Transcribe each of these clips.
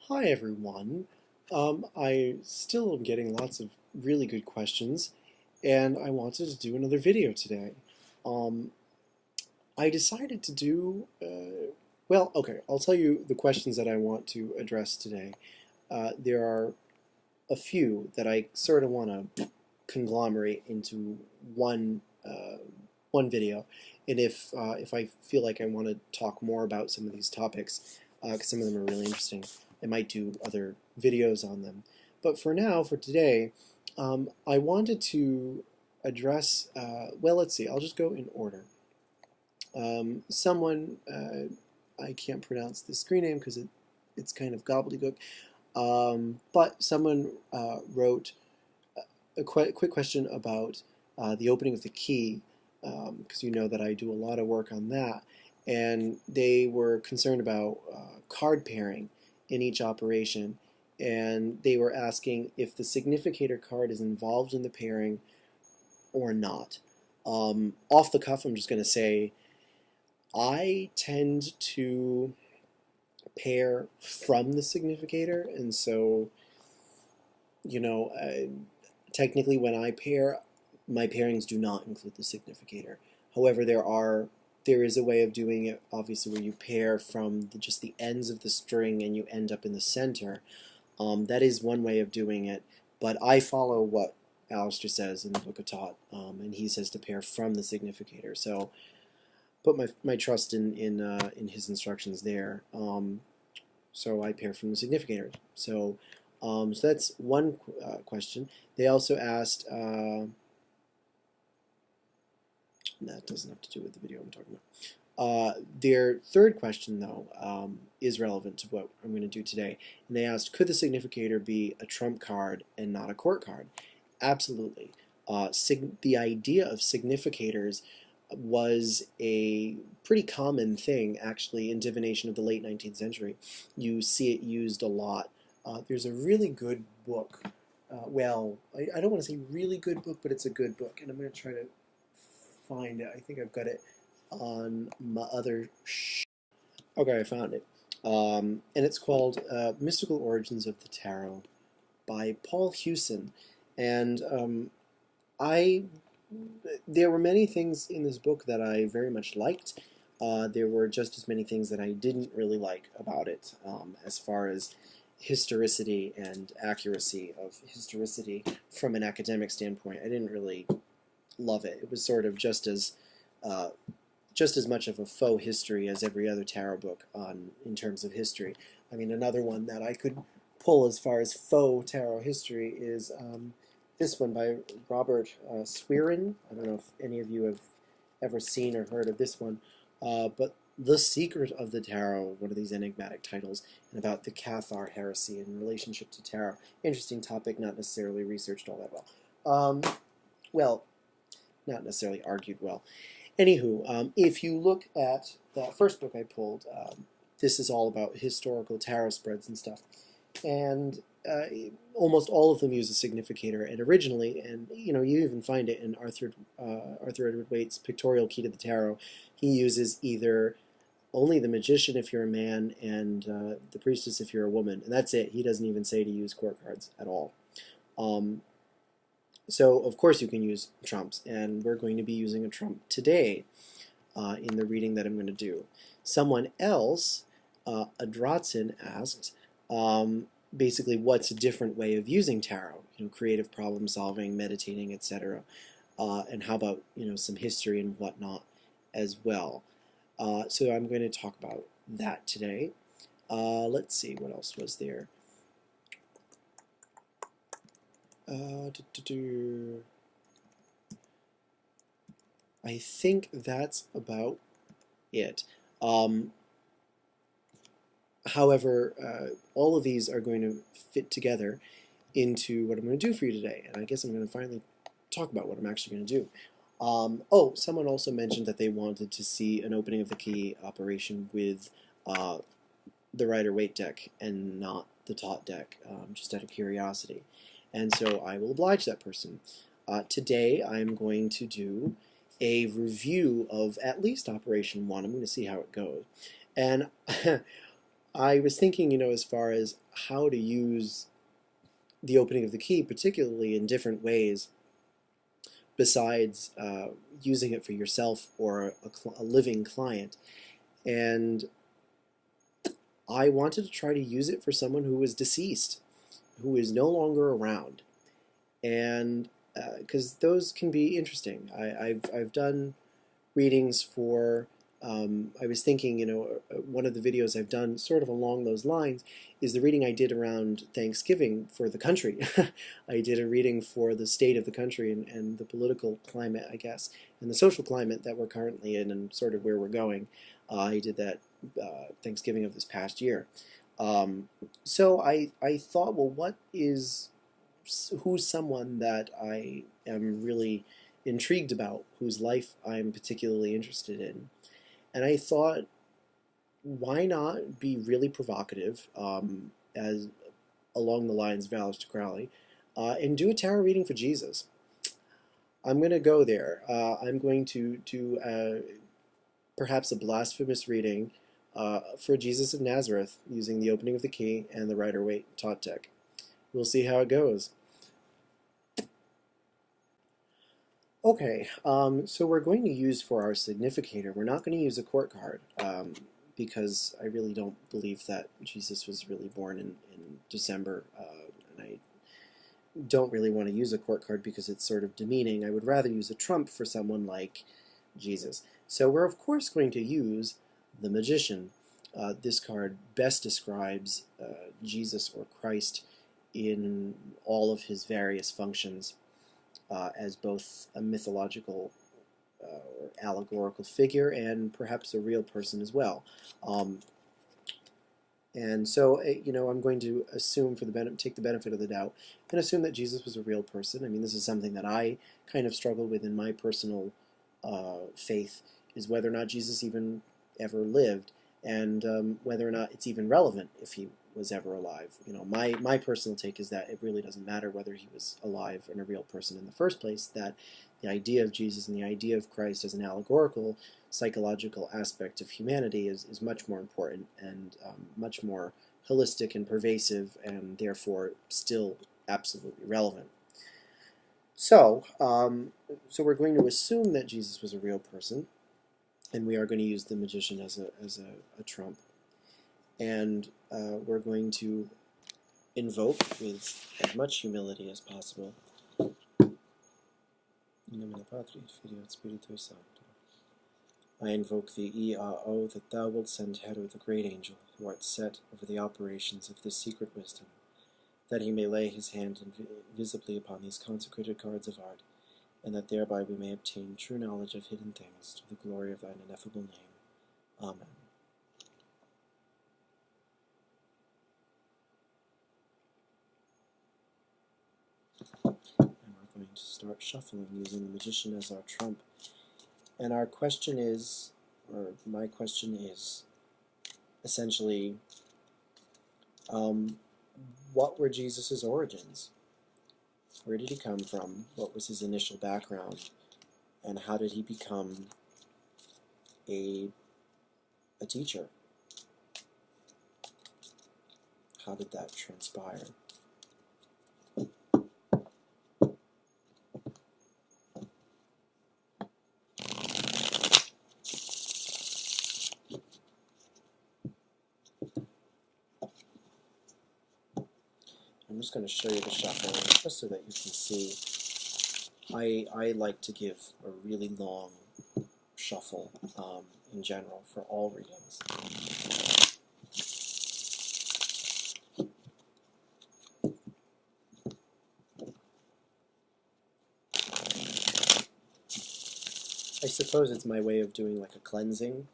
Hi everyone. I still am getting lots of really good questions, and I wanted to do another video today. Um, I decided to do, well, okay, I'll tell you the questions that I want to address today. There are a few that I sort of want to conglomerate into one video, and if I feel like I want to talk more about some of these topics, because some of them are really interesting, I might do other videos on them. But for now, for today, I wanted to address, well, let's see, I'll just go in order. Someone, I can't pronounce the screen name because it's kind of gobbledygook, but someone wrote a quick question about the opening of the key, because you know that I do a lot of work on that, and they were concerned about card pairing in each operation, and they were asking if the significator card is involved in the pairing or not. Off the cuff, I'm just going to say I tend to pair from the significator, and so, you know, technically when I pair, my pairings do not include the significator. However, there is a way of doing it, obviously, where you pair from just the ends of the string and you end up in the center. That is one way of doing it, but I follow what Alistair says in the Book of Tot, and he says to pair from the significator. So put my trust in his instructions there. So I pair from the significator. So that's one question. They also asked, that doesn't have to do with the video I'm talking about. Their third question, though, is relevant to what I'm going to do today. And they asked, could the significator be a trump card and not a court card? Absolutely. The idea of significators was a pretty common thing, actually, in divination of the late 19th century. You see it used a lot. There's a really good book. Well, I don't want to say really good book, but it's a good book, and I'm going to try to find it. I think I've got it on my other Okay, I found it. And it's called Mystical Origins of the Tarot by Paul Hewson. And I there were many things in this book that I very much liked. There were just as many things that I didn't really like about it, as far as historicity and accuracy of historicity from an academic standpoint. I didn't really love it. It was sort of just as much of a faux history as every other tarot book in terms of history. I mean, another one that I could pull as far as faux tarot history is this one by Robert Swearin. I don't know if any of you have ever seen or heard of this one, but The Secret of the Tarot, one of these enigmatic titles, and about the Cathar heresy in relationship to tarot. Interesting topic, not necessarily researched all that well. Well, not necessarily argued well. Anywho, if you look at the first book I pulled, this is all about historical tarot spreads and stuff. And almost all of them use a significator. And originally, and you even find it in Arthur Edward Waite's Pictorial Key to the Tarot, he uses either only the magician if you're a man and the priestess if you're a woman. And that's it. He doesn't even say to use court cards at all. So, of course, you can use trumps, and we're going to be using a trump today in the reading that I'm going to do. Someone else, Adratsin, asked, basically, what's a different way of using tarot? Creative problem solving, meditating, etc. And how about, some history and whatnot as well. So I'm going to talk about that today. Let's see, what else was there? I think that's about it. However, all of these are going to fit together into what I'm going to do for you today, and I guess I'm going to finally talk about what I'm actually going to do. Oh, someone also mentioned that they wanted to see an opening of the key operation with the rider-waite deck and not the Tot deck, just out of curiosity. And so I will oblige that person. Today I'm going to do a review of at least Operation 1. I'm going to see how it goes. And I was thinking, as far as how to use the opening of the key, particularly in different ways, besides using it for yourself or a living client. And I wanted to try to use it for someone who was deceased, who is no longer around. And because those can be interesting. I've done readings for, I was thinking, one of the videos I've done sort of along those lines is the reading I did around Thanksgiving for the country. I did a reading for the state of the country and the political climate, I guess, and the social climate that we're currently in and sort of where we're going. I did that Thanksgiving of this past year. So I thought, well, who's someone that I am really intrigued about, whose life I'm particularly interested in? And I thought, why not be really provocative, as along the lines of Aleister Crowley, and do a tarot reading for Jesus? I'm going to go there. I'm going to do perhaps a blasphemous reading for Jesus of Nazareth using the opening of the key and the rider-waite taut deck. We'll see how it goes. Okay, so we're going to use for our significator, we're not going to use a court card, because I really don't believe that Jesus was really born in December, and I don't really want to use a court card because it's sort of demeaning. I would rather use a trump for someone like Jesus. So we're of course going to use the Magician. This card best describes Jesus or Christ in all of his various functions, as both a mythological or allegorical figure and perhaps a real person as well. And so, I'm going to assume, take the benefit of the doubt, and assume that Jesus was a real person. I mean, this is something that I kind of struggle with in my personal faith, is whether or not Jesus even ever lived, and whether or not it's even relevant if he was ever alive. My personal take is that it really doesn't matter whether he was alive and a real person in the first place, that the idea of Jesus and the idea of Christ as an allegorical, psychological aspect of humanity is much more important and much more holistic and pervasive, and therefore still absolutely relevant. So, we're going to assume that Jesus was a real person, and we are going to use the Magician as a trump. And we're going to invoke with as much humility as possible. In nomine Patri et Filii et Spiritui Sancto. I invoke thee, E-A-O, that thou wilt send Hero, the great angel, who art set over the operations of this secret wisdom, that he may lay his hand visibly upon these consecrated cards of art, and that thereby we may obtain true knowledge of hidden things, to the glory of thine ineffable name. Amen. And we're going to start shuffling using the Magician as our trump. And our question is, or my question is, essentially, what were Jesus' origins? Where did he come from? What was his initial background? And how did he become a teacher? How did that transpire? I'm just going to show you the shuffling just so that you can see. I like to give a really long shuffle in general for all readings. I suppose it's my way of doing like a cleansing.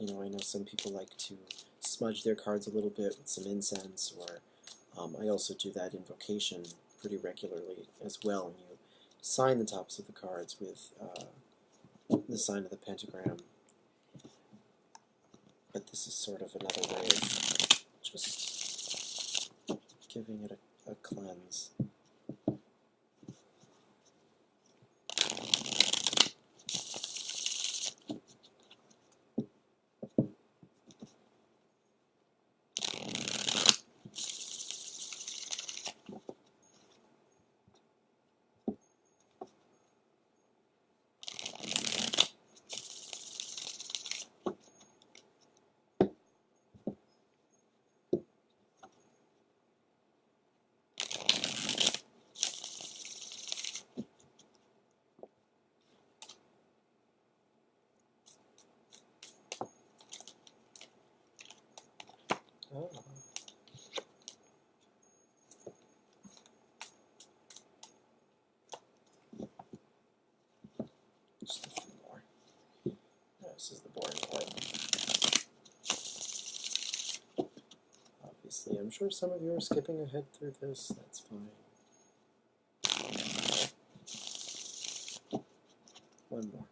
I know some people like to smudge their cards a little bit with some incense, or I also do that invocation pretty regularly as well, and you sign the tops of the cards with the sign of the pentagram. But this is sort of another way of just giving it a cleanse. Just a few more. This is the boring part. Obviously, I'm sure some of you are skipping ahead through this. That's fine. One more.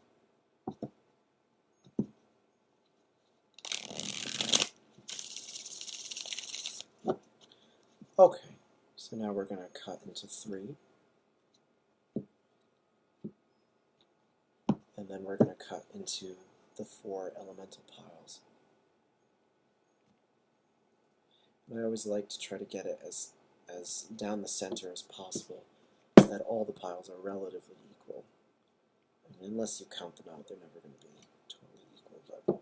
Okay, so now we're going to cut into 3. And then we're going to cut into the 4 elemental piles. And I always like to try to get it as down the center as possible, so that all the piles are relatively equal. And unless you count them out, they're never going to be totally equal. But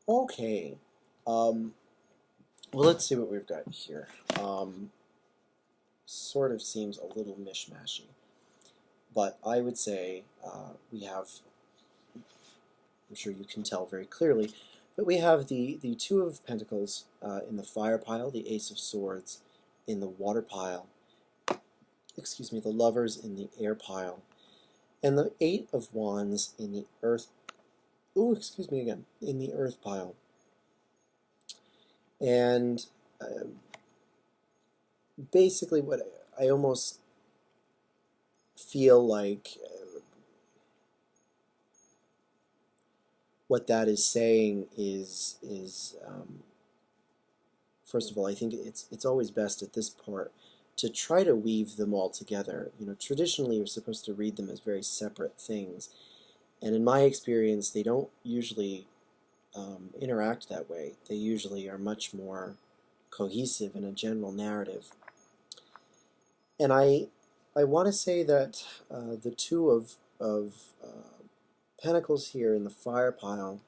okay. Well, let's see what we've got here. Sort of seems a little mishmashy, but I would say we have, I'm sure you can tell very clearly, but we have the 2 of Pentacles in the fire pile, the Ace of Swords in the water pile, excuse me, the Lovers in the air pile, and the 8 of Wands in the earth, excuse me again, in the earth pile. And basically what I almost feel like what that is saying is first of all, I think it's always best at this part to try to weave them all together. You know, traditionally you're supposed to read them as very separate things, and in my experience they don't usually interact that way. They usually are much more cohesive in a general narrative. And I want to say that the 2 of Pentacles here in the fire pile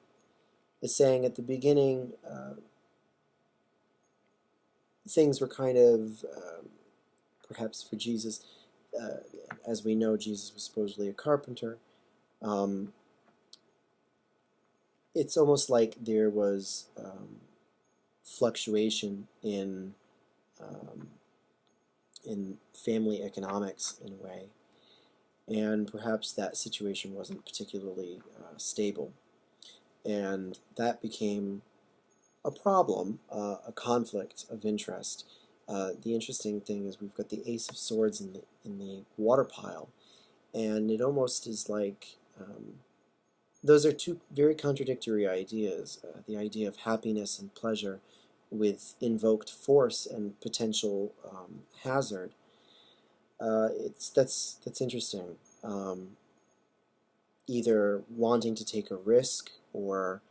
is saying at the beginning things were kind of, perhaps for Jesus, as we know, Jesus was supposedly a carpenter. It's almost like there was fluctuation in family economics in a way, and perhaps that situation wasn't particularly stable, and that became a problem, a conflict of interest. The interesting thing is we've got the Ace of Swords in the water pile, and it almost is like those are 2 very contradictory ideas. The idea of happiness and pleasure with invoked force and potential hazard. That's interesting. Either wanting to take a risk or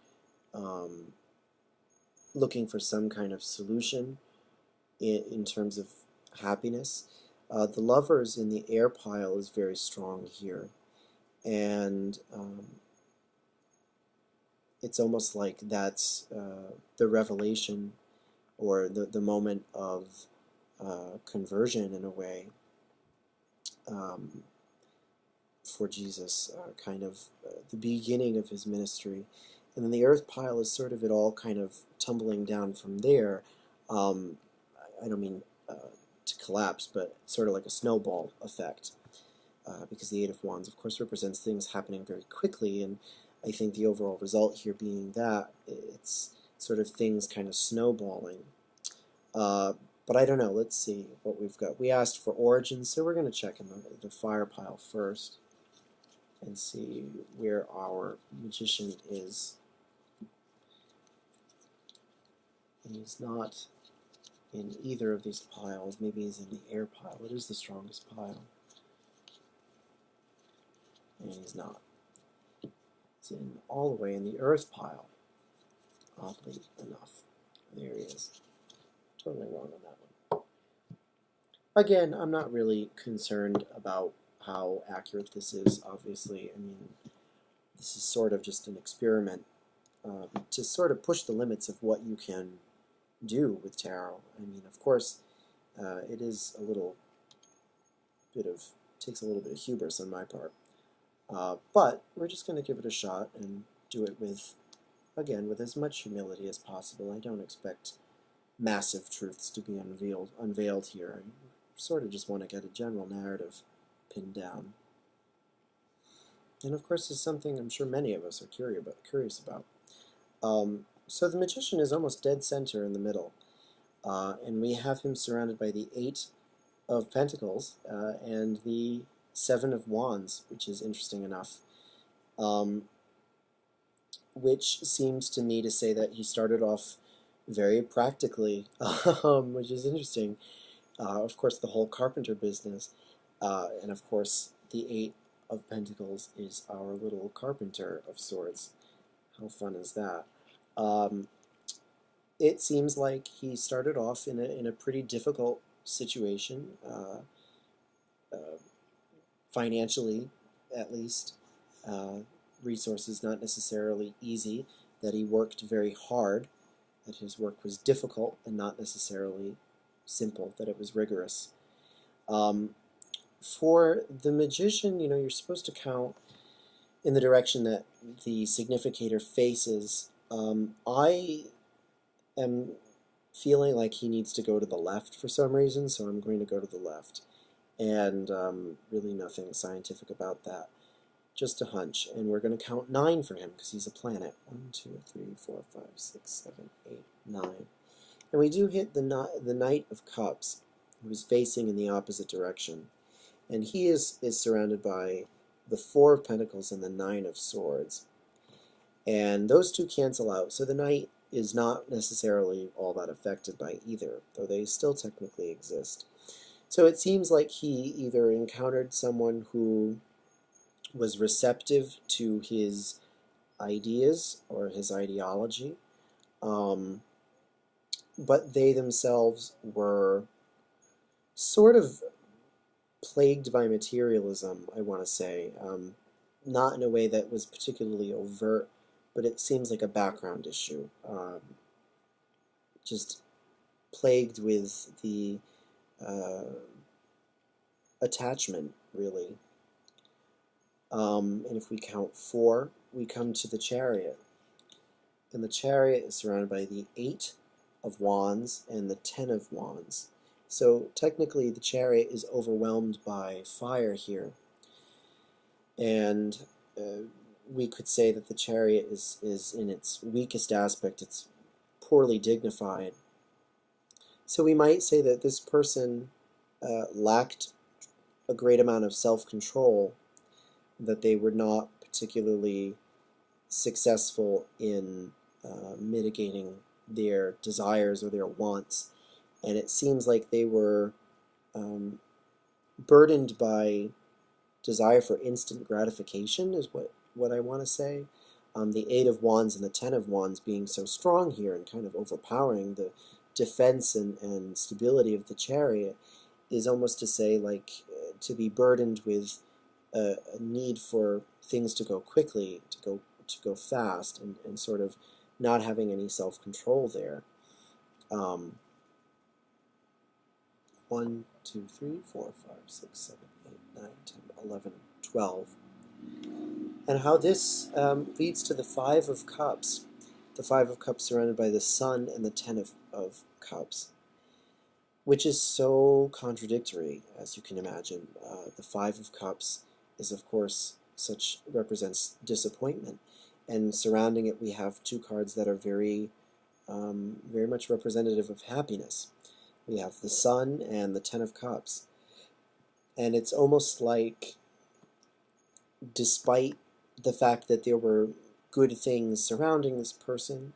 looking for some kind of solution in terms of happiness. The Lovers in the air pile is very strong here, and it's almost like that's the revelation or the moment of conversion in a way for Jesus, kind of the beginning of his ministry. And then the earth pile is sort of it all kind of tumbling down from there. I don't mean to collapse, but sort of like a snowball effect, because the 8 of Wands, of course, represents things happening very quickly, and I think the overall result here being that it's sort of things kind of snowballing. But I don't know. Let's see what we've got. We asked for origins, so we're going to check in the fire pile first and see where our magician is. He's not in either of these piles. Maybe he's in the air pile. It is the strongest pile. And he's not. He's in all the way in the earth pile, oddly enough. There he is. Totally wrong on that one. Again, I'm not really concerned about how accurate this is, obviously. I mean, this is sort of just an experiment to sort of push the limits of what you can do with tarot. I mean, of course, It is a little bit of, takes a little bit of hubris on my part. But we're just going to give it a shot and do it with, again, with as much humility as possible. I don't expect massive truths to be unveiled here. I sort of just want to get a general narrative pinned down. And of course, it's something I'm sure many of us are curious about. So the magician is almost dead center in the middle, and we have him surrounded by the 8 of Pentacles and the 7 of Wands, which is interesting enough, which seems to me to say that he started off very practically, which is interesting. Of course, the whole carpenter business, and of course, the 8 of Pentacles is our little carpenter of sorts. How fun is that? It seems like he started off in a pretty difficult situation, financially at least. Resources not necessarily easy, that he worked very hard, that his work was difficult and not necessarily simple, that it was rigorous. For the magician, you know, you're supposed to count in the direction that the significator faces. I am feeling like he needs to go to the left for some reason, so I'm going to go to the left. And really nothing scientific about that. Just a hunch. And we're going to count 9 for him because he's a planet. 1, 2, 3, 4, 5, 6, 7, 8, 9. And we do hit the Knight of Cups, who is facing in the opposite direction. And he is surrounded by the 4 of Pentacles and the 9 of Swords. And those two cancel out. So the Knight is not necessarily all that affected by either, though they still technically exist. So it seems like he either encountered someone who was receptive to his ideas or his ideology, but they themselves were sort of plagued by materialism, I want to say. Not in a way that was particularly overt, but it seems like a background issue. Just plagued with the attachment, really. And if we count 4, we come to the Chariot. And the Chariot is surrounded by the 8 of Wands and the 10 of Wands. So technically the Chariot is overwhelmed by fire here. And we could say that the Chariot is in its weakest aspect, it's poorly dignified. So we might say that this person lacked a great amount of self-control, that they were not particularly successful in mitigating their desires or their wants. And it seems like they were burdened by desire for instant gratification, is what I want to say. The 8 of Wands and the 10 of Wands being so strong here and kind of overpowering the defense and stability of the Chariot is almost to say, like, to be burdened with a need for things to go quickly, to go fast, and sort of not having any self-control there. 1, 2, 3, 4, 5, 6, 7, 8, 9, 10, 11, 12. And how this leads to the 5 of Cups. The 5 of Cups surrounded by the Sun and the 10 of Cups, which is so contradictory, as you can imagine. The 5 of Cups is, of course, represents disappointment, and surrounding it we have 2 cards that are very much representative of happiness. We have the Sun and the 10 of Cups, and it's almost like, despite the fact that there were good things surrounding this person,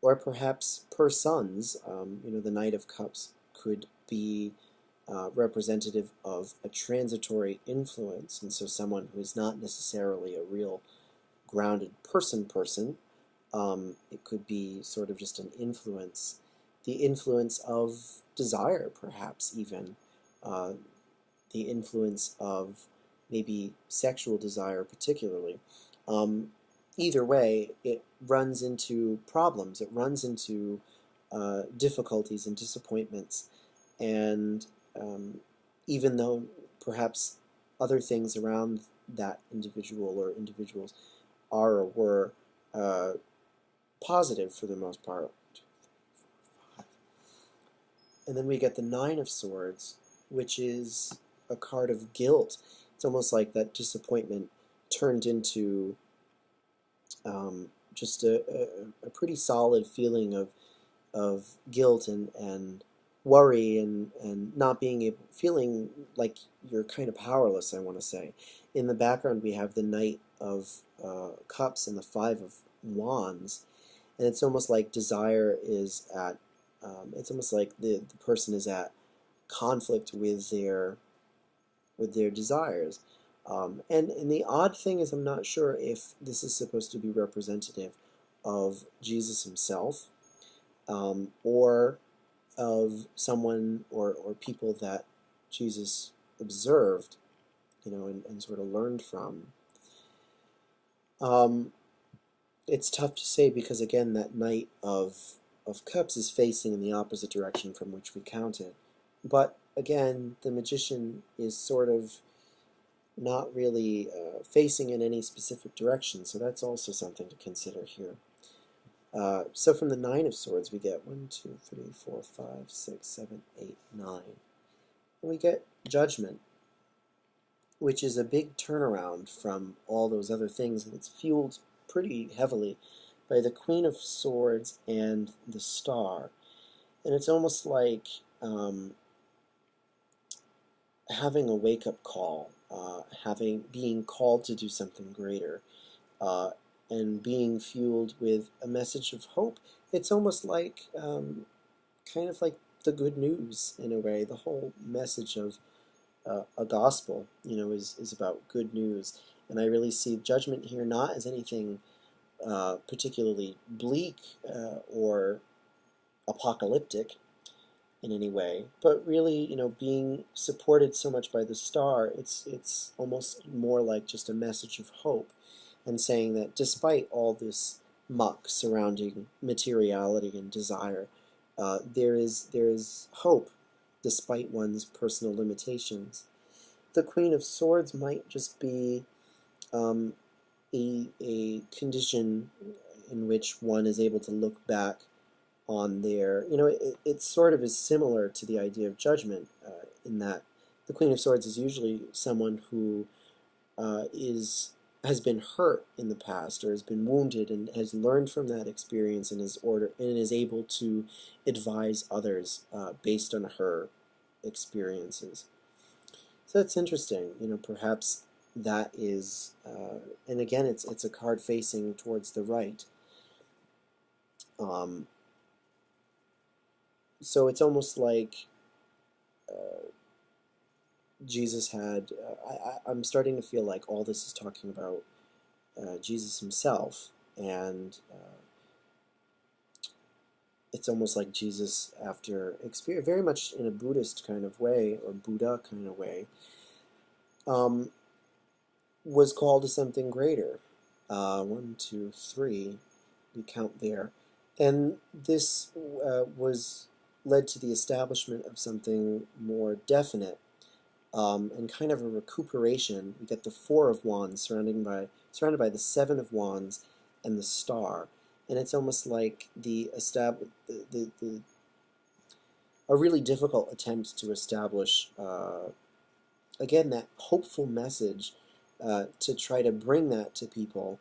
or perhaps persons, the Knight of Cups could be representative of a transitory influence, and so someone who is not necessarily a real grounded person. It could be sort of just an influence, the influence of desire, perhaps even, the influence of maybe sexual desire particularly. Either way, it runs into problems, it runs into difficulties and disappointments, and even though perhaps other things around that individual or individuals are or were positive for the most part. And then we get the Nine of Swords, which is a card of guilt. It's almost like that disappointment turned into just a pretty solid feeling of guilt and worry and not being able, feeling like you're kind of powerless, I want to say. In the background, we have the Knight of Cups and the Five of Wands, and it's almost like desire is at, it's almost like the person is at conflict with their desires. And the odd thing is, I'm not sure if this is supposed to be representative of Jesus himself, or of someone or people that Jesus observed, and sort of learned from. It's tough to say because, again, that Knight of Cups is facing in the opposite direction from which we counted. But, again, the Magician is sort of not really facing in any specific direction, so that's also something to consider here. So from the Nine of Swords, we get 1, 2, 3, 4, 5, 6, 7, 8, 9. And we get Judgment, which is a big turnaround from all those other things, and it's fueled pretty heavily by the Queen of Swords and the Star. And it's almost like having a wake-up call, being called to do something greater, and being fueled with a message of hope. It's almost like, kind of like the good news, in a way. The whole message of a gospel, is about good news. And I really see Judgment here not as anything particularly bleak or apocalyptic in any way, but really, being supported so much by the Star, it's almost more like just a message of hope, and saying that despite all this muck surrounding materiality and desire, there is hope despite one's personal limitations. The Queen of Swords might just be a condition in which one is able to look back on their, it sort of is similar to the idea of Judgment, in that the Queen of Swords is usually someone who has been hurt in the past, or has been wounded, and has learned from that experience, and is able to advise others based on her experiences. So that's interesting. Perhaps that is, and again, it's a card facing towards the right. So it's almost like Jesus had, I'm starting to feel like all this is talking about Jesus himself, and it's almost like Jesus, after experience, very much in a Buddhist kind of way, or Buddha kind of way, was called to something greater. 1, 2, 3, we count there. And this was led to the establishment of something more definite, and kind of a recuperation. We get the Four of Wands surrounded by the Seven of Wands and the Star, and it's almost like a really difficult attempt to establish, again, that hopeful message, to try to bring that to people,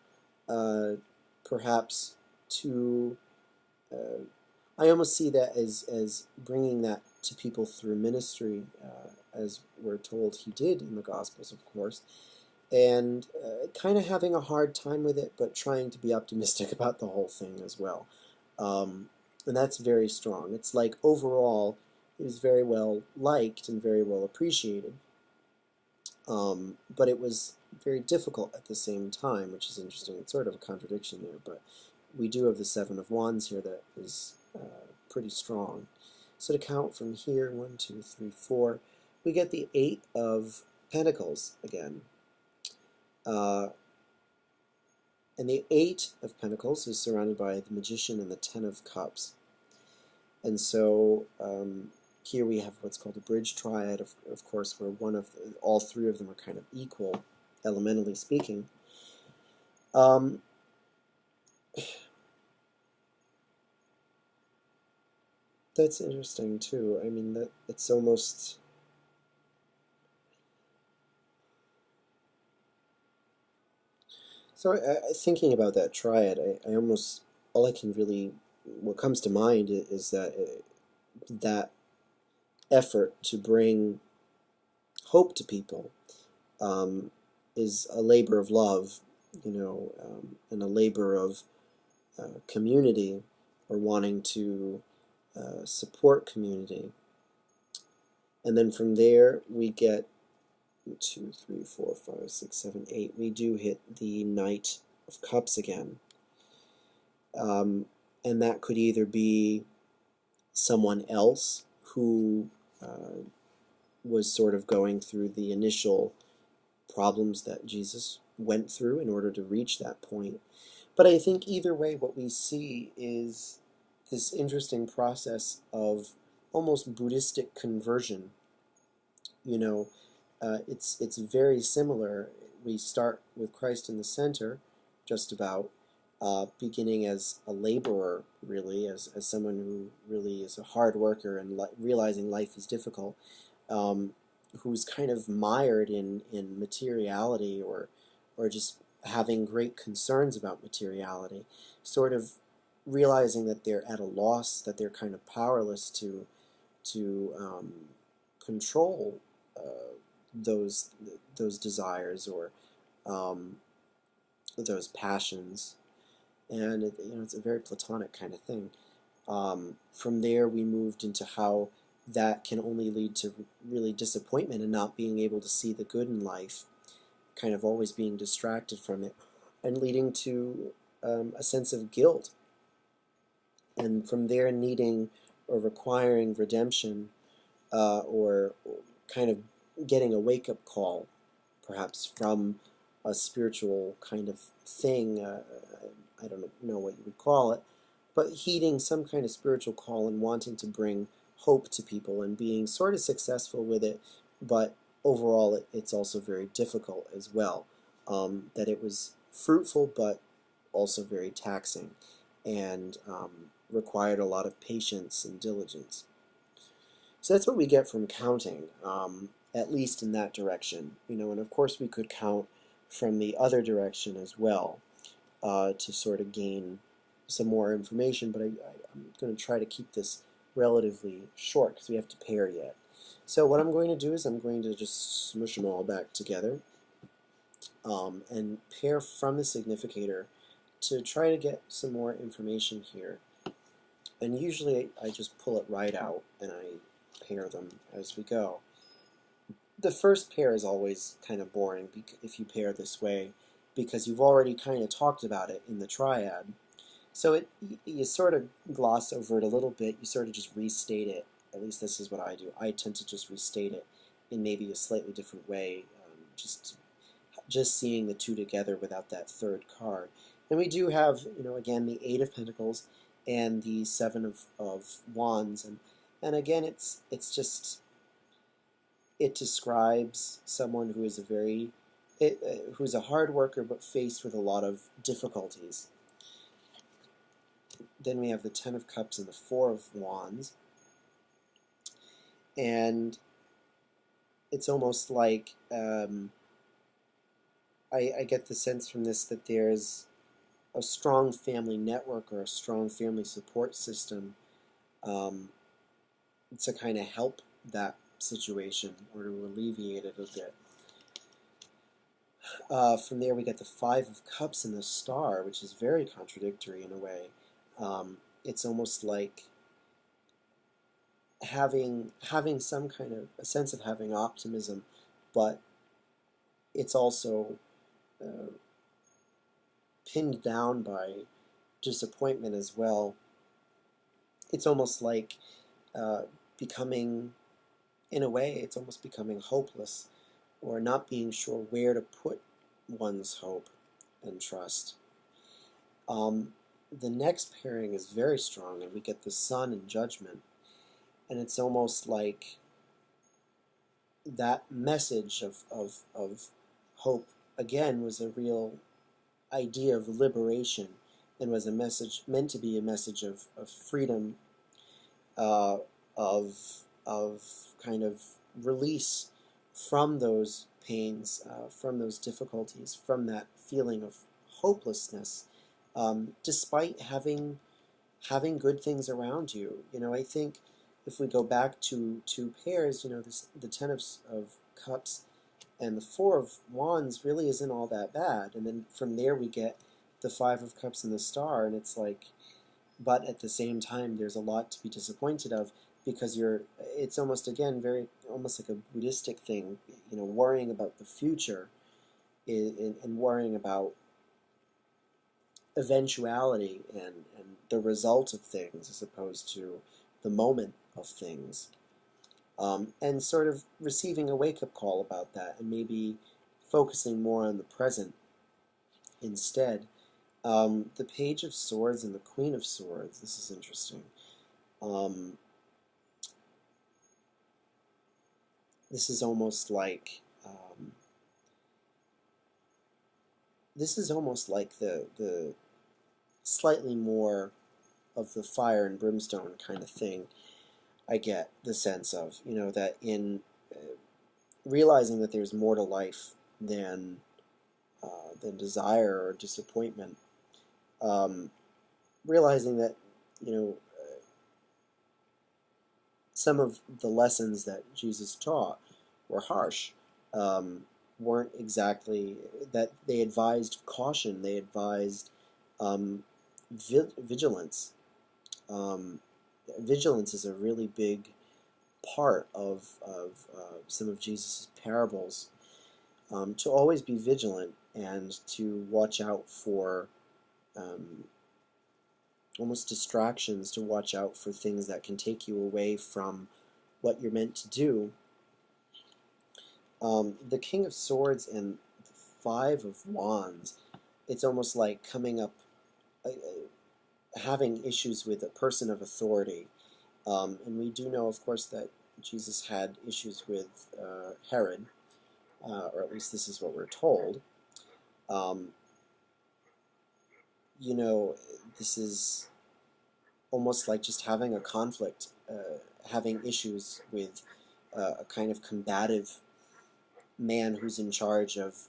perhaps to, I almost see that as bringing that to people through ministry, as we're told he did in the Gospels, of course, and kind of having a hard time with it, but trying to be optimistic about the whole thing as well. And that's very strong. It's like, overall, it was very well liked and very well appreciated, but it was very difficult at the same time, which is interesting. It's sort of a contradiction there, but we do have the Seven of Wands here that is pretty strong. So to count from here, 1, 2, 3, 4, we get the Eight of Pentacles again. And the Eight of Pentacles is surrounded by the Magician and the Ten of Cups. And so here we have what's called a bridge triad, of course, where all three of them are kind of equal, elementally speaking. That's interesting too. I mean, that it's almost. So thinking about that triad, I almost all I can really what comes to mind is that that effort to bring hope to people um, is a labor of love, and a labor of community, or wanting to support community. And then from there we get 2, 3, 4, 5, 6, 7, 8. We do hit the Knight of Cups again. And that could either be someone else who was sort of going through the initial problems that Jesus went through in order to reach that point. But I think either way, what we see is this interesting process of almost Buddhistic conversion. It's very similar. We start with Christ in the center, just about, beginning as a laborer, really, as someone who really is a hard worker and realizing life is difficult, who's kind of mired in materiality, or just having great concerns about materiality, sort of realizing that they're at a loss, that they're kind of powerless to control those desires, or those passions, and it's a very Platonic kind of thing. From there, we moved into how that can only lead to really disappointment and not being able to see the good in life, kind of always being distracted from it, and leading to a sense of guilt, and from there needing or requiring redemption, or kind of getting a wake-up call, perhaps from a spiritual kind of thing. I don't know what you would call it, but heeding some kind of spiritual call and wanting to bring hope to people and being sort of successful with it, but overall it's also very difficult as well. That it was fruitful, but also very taxing, and required a lot of patience and diligence. So that's what we get from counting, at least in that direction. And of course we could count from the other direction as well, to sort of gain some more information, but I'm going to try to keep this relatively short because we have to pair yet. So what I'm going to do is I'm going to just smush them all back together, and pair from the significator to try to get some more information here. And usually I just pull it right out and I pair them as we go. The first pair is always kind of boring if you pair this way, because you've already kind of talked about it in the triad. So you sort of gloss over it a little bit, you sort of just restate it. At least this is what I do. I tend to just restate it in maybe a slightly different way, just seeing the two together without that third card. And we do have, again, the Eight of Pentacles and the Seven of Wands, and again, it's just, it describes someone who is who's a hard worker but faced with a lot of difficulties. Then we have the Ten of Cups and the Four of Wands, and it's almost like I get the sense from this that there's a strong family network or a strong family support system to kind of help that situation or to alleviate it a bit. From there we get the Five of Cups and the Star, which is very contradictory in a way. It's almost like having some kind of a sense of having optimism, but it's also pinned down by disappointment as well. It's almost like becoming, in a way, it's almost becoming hopeless, or not being sure where to put one's hope and trust. The next pairing is very strong, and we get the Sun and Judgment. And it's almost like that message of hope, again, was a real idea of liberation, and was a message meant to be a message of freedom, uh, of kind of release from those pains, from those difficulties, from that feeling of hopelessness, despite having good things around you. I think if we go back to two pairs, the Ten of Cups and the Four of Wands really isn't all that bad. And then from there we get the Five of Cups and the Star, and it's like, but at the same time, there's a lot to be disappointed of, because it's almost, again, almost like a Buddhistic thing, worrying about the future, and worrying about eventuality and the result of things as opposed to the moment of things. And sort of receiving a wake-up call about that, and maybe focusing more on the present instead. The Page of Swords and the Queen of Swords, this is interesting. This is almost like the slightly more of the fire and brimstone kind of thing. I get the sense of, that in realizing that there's more to life than desire or disappointment, realizing that, some of the lessons that Jesus taught were harsh, weren't exactly, that they advised caution, they advised vigilance. Vigilance is a really big part of some of Jesus' parables, to always be vigilant and to watch out for almost distractions, to watch out for things that can take you away from what you're meant to do. The King of Swords and the Five of Wands, it's almost like coming up, having issues with a person of authority. And we do know, of course, that Jesus had issues with Herod, or at least this is what we're told. This is almost like just having a conflict, having issues with a kind of combative man who's in charge of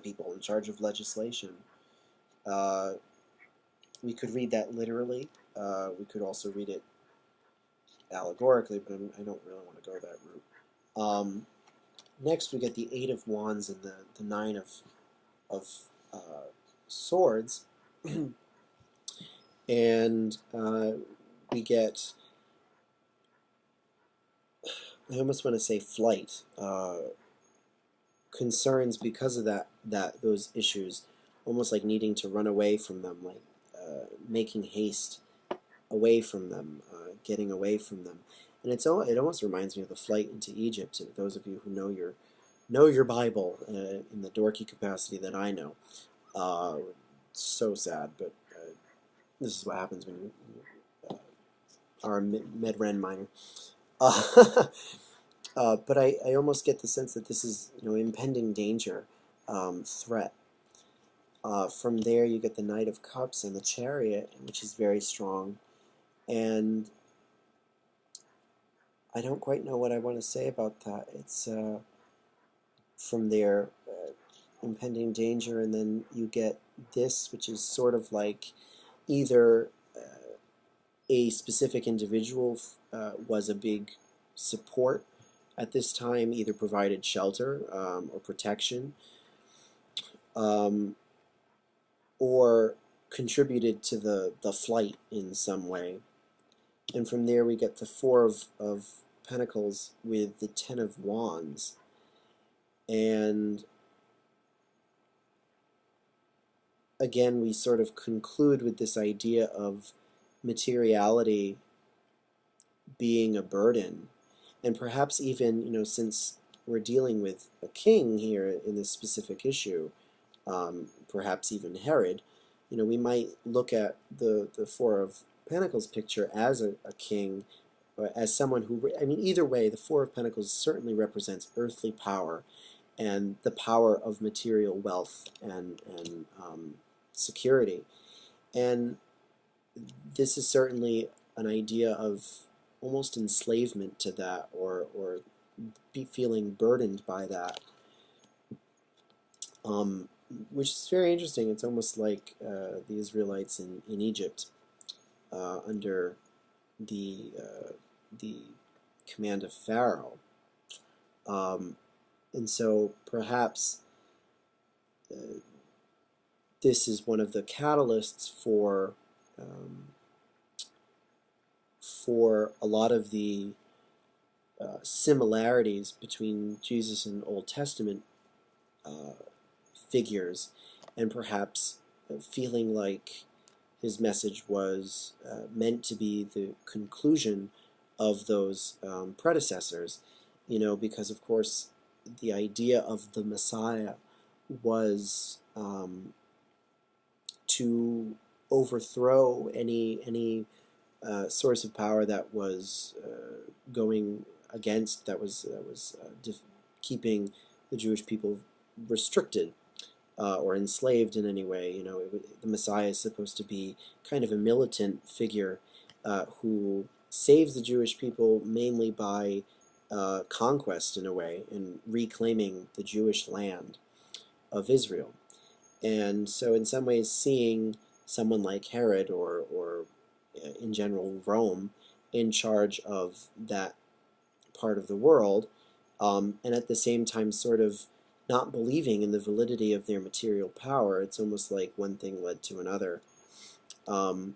people, in charge of legislation. We could read that literally. We could also read it allegorically, but I don't really want to go that route. Next, we get the Eight of Wands and the Nine of Swords, and we get, I almost want to say, flight, concerns because of those issues, almost like needing to run away from them, like making haste away from them, getting away from them. And it almost reminds me of the flight into Egypt. Those of you who know your Bible in the dorky capacity that I know. So sad, but this is what happens when you are a med-ren minor. But I almost get the sense that this is, impending danger, threat. From there, you get the Knight of Cups and the Chariot, which is very strong. And I don't quite know what I want to say about that. It's from there, impending danger, and then you get this, which is sort of like either a specific individual was a big support at this time, either provided shelter or protection, or contributed to the flight in some way. And from there we get the Four of Pentacles with the Ten of Wands. And again, we sort of conclude with this idea of materiality being a burden. And perhaps even, since we're dealing with a king here in this specific issue, perhaps even Herod, we might look at the Four of Pentacles picture as a king, or as someone who, I mean, either way, the Four of Pentacles certainly represents earthly power and the power of material wealth and security. And this is certainly an idea of almost enslavement to that, or be feeling burdened by that, which is very interesting. It's almost like the Israelites in Egypt under the command of Pharaoh. And so perhaps this is one of the catalysts for a lot of the similarities between Jesus and Old Testament figures, and perhaps feeling like his message was meant to be the conclusion of those predecessors, because of course the idea of the Messiah was to overthrow any source of power that was going against, that was keeping the Jewish people restricted or enslaved in any way. The Messiah is supposed to be kind of a militant figure who saves the Jewish people mainly by conquest in a way, and reclaiming the Jewish land of Israel. And so in some ways seeing someone like Herod or in general Rome in charge of that part of the world, and at the same time sort of not believing in the validity of their material power. It's almost like one thing led to another. And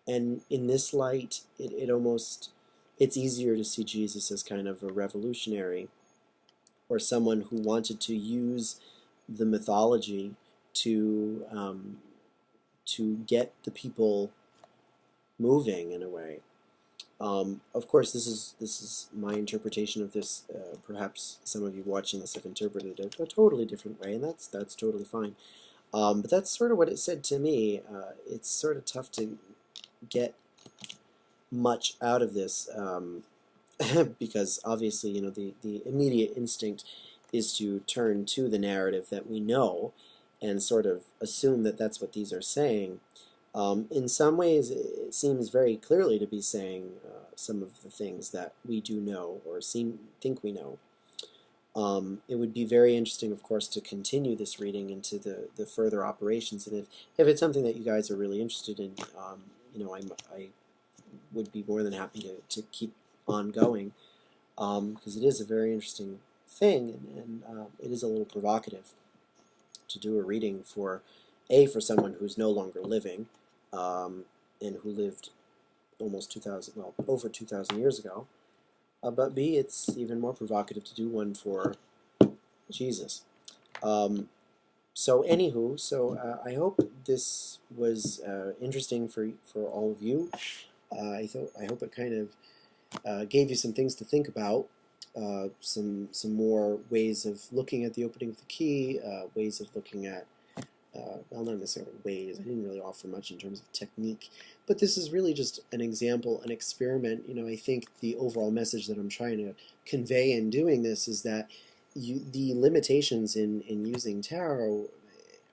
in this light, it's easier to see Jesus as kind of a revolutionary, or someone who wanted to use the mythology to get the people moving in a way. Of course, this is my interpretation of this. Perhaps some of you watching this have interpreted it a totally different way, and that's totally fine. But that's sort of what it said to me. It's sort of tough to get much out of this because obviously, the immediate instinct is to turn to the narrative that we know and sort of assume that that's what these are saying. In some ways, it seems very clearly to be saying some of the things that we do know or think we know. It would be very interesting, of course, to continue this reading into the further operations, and if it's something that you guys are really interested in, I would be more than happy to keep on going, because it is a very interesting thing, and it is a little provocative to do a reading for someone who's no longer living, and who lived almost over 2,000 years ago, but B, it's even more provocative to do one for Jesus. So I hope this was interesting for all of you. I hope it kind of gave you some things to think about, some more ways of looking at the opening of the key, ways of looking at, well, not necessarily ways. I didn't really offer much in terms of technique, but this is really just an example, an experiment. I think the overall message that I'm trying to convey in doing this is that the limitations in using tarot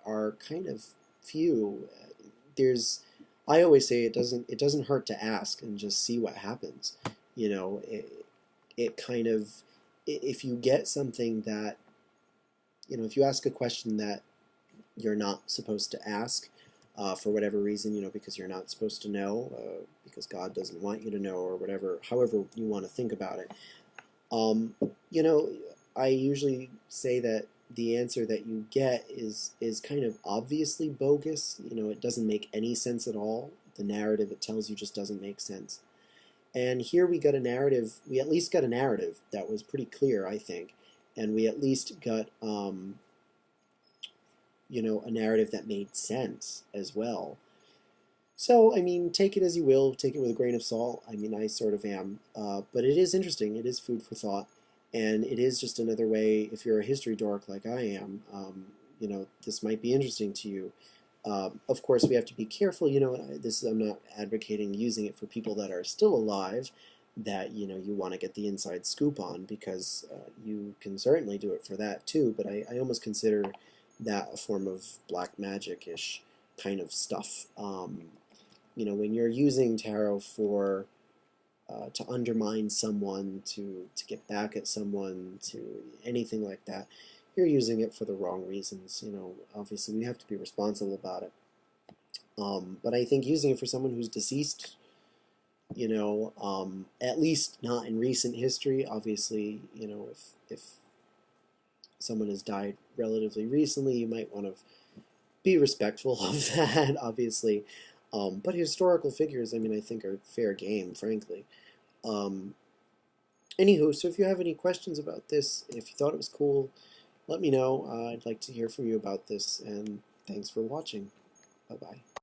are kind of few. I always say it doesn't hurt to ask and just see what happens. It kind of, if you get something that, if you ask a question that you're not supposed to ask for whatever reason, because you're not supposed to know, because God doesn't want you to know, or whatever, however you want to think about it. I usually say that the answer that you get is kind of obviously bogus. It doesn't make any sense at all. The narrative it tells you just doesn't make sense. And here we got a narrative. We at least got a narrative that was pretty clear, I think, and we at least got a narrative that made sense as well. So, take it as you will, take it with a grain of salt. I sort of am. But it is interesting. It is food for thought. And it is just another way, if you're a history dork like I am, this might be interesting to you. Of course, we have to be careful. I'm not advocating using it for people that are still alive, that you want to get the inside scoop on, because you can certainly do it for that too. But I almost consider that a form of black magic-ish kind of stuff. When you're using tarot for to undermine someone, to get back at someone, to anything like that, you're using it for the wrong reasons. Obviously we have to be responsible about it. But I think using it for someone who's deceased, at least not in recent history. Obviously, if someone has died relatively recently, you might want to be respectful of that, obviously. But historical figures, I think, are fair game, frankly. Anywho, so if you have any questions about this, if you thought it was cool, let me know. I'd like to hear from you about this, and thanks for watching. Bye-bye.